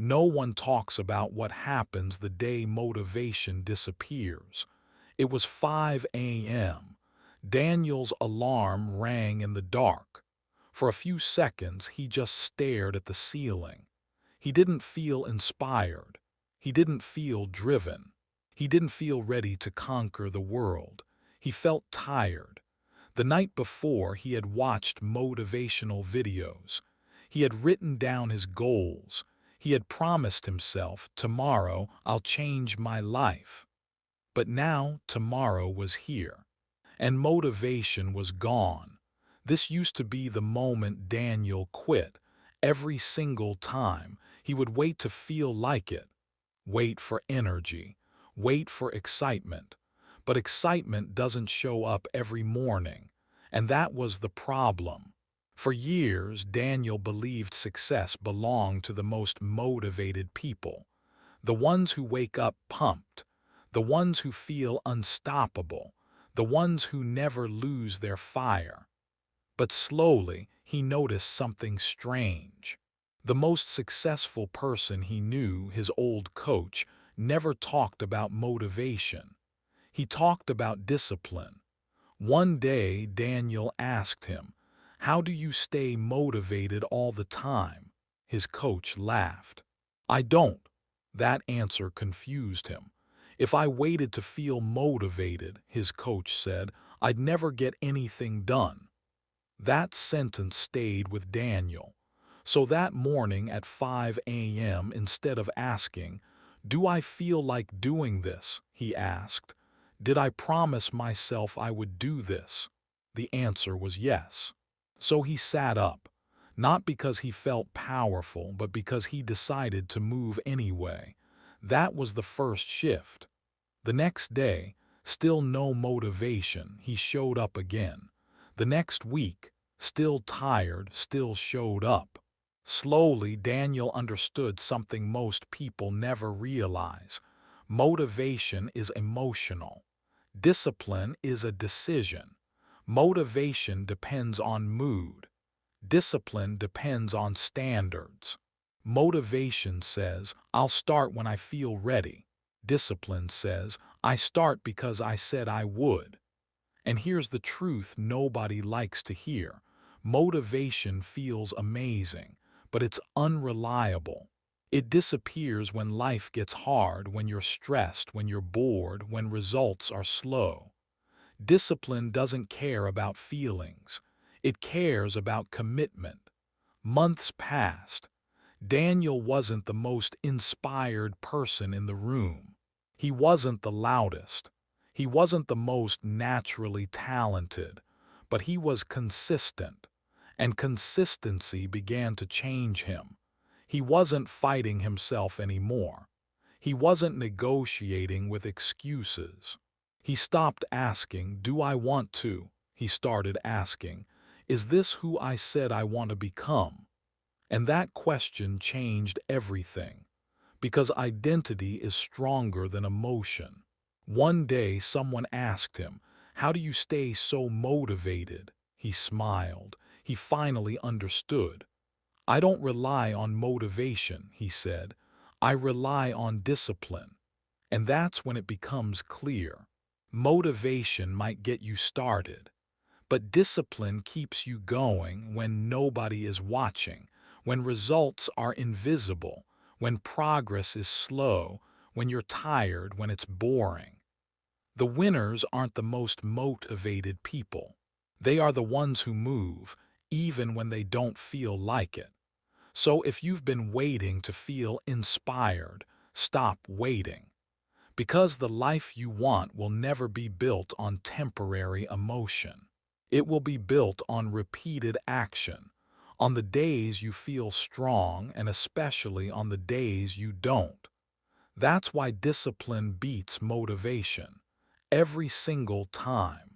No one talks about what happens the day motivation disappears. It was 5 a.m. Daniel's alarm rang in the dark. For a few seconds, he just stared at the ceiling. He didn't feel inspired. He didn't feel driven. He didn't feel ready to conquer the world. He felt tired. The night before, he had watched motivational videos. He had written down his goals. He had promised himself, tomorrow I'll change my life. But now tomorrow was here, and motivation was gone. This used to be the moment Daniel quit. Every single time, he would wait to feel like it. Wait for energy. Wait for excitement. But excitement doesn't show up every morning, and that was the problem. For years, Daniel believed success belonged to the most motivated people, the ones who wake up pumped, the ones who feel unstoppable, the ones who never lose their fire. But slowly, he noticed something strange. The most successful person he knew, his old coach, never talked about motivation. He talked about discipline. One day, Daniel asked him, "How do you stay motivated all the time?" His coach laughed. "I don't." That answer confused him. "If I waited to feel motivated," his coach said, "I'd never get anything done." That sentence stayed with Daniel. So that morning at 5 a.m., instead of asking, "Do I feel like doing this?" he asked, "Did I promise myself I would do this?" The answer was yes. So he sat up, not because he felt powerful, but because he decided to move anyway. That was the first shift. The next day, still no motivation, he showed up again. The next week, still tired, still showed up. Slowly, Daniel understood something most people never realize. Motivation is emotional. Discipline is a decision. Motivation depends on mood. Discipline depends on standards. Motivation says, "I'll start when I feel ready." Discipline says, "I start because I said I would." And here's the truth nobody likes to hear. Motivation feels amazing, but it's unreliable. It disappears when life gets hard, when you're stressed, when you're bored, when results are slow. Discipline doesn't care about feelings. It cares about commitment. Months passed. Daniel wasn't the most inspired person in the room. He wasn't the loudest. He wasn't the most naturally talented, but he was consistent, and consistency began to change him. He wasn't fighting himself anymore. He wasn't negotiating with excuses. He stopped asking, "Do I want to?" He started asking, "Is this who I said I want to become?" And that question changed everything, because identity is stronger than emotion. One day someone asked him, "How do you stay so motivated?" He smiled. He finally understood. "I don't rely on motivation," he said. "I rely on discipline." And that's when it becomes clear. Motivation might get you started, but discipline keeps you going when nobody is watching, when results are invisible, when progress is slow, when you're tired, when it's boring. The winners aren't the most motivated people. They are the ones who move, even when they don't feel like it. So if you've been waiting to feel inspired, stop waiting. Because the life you want will never be built on temporary emotion. It will be built on repeated action, on the days you feel strong and especially on the days you don't. That's why discipline beats motivation every single time.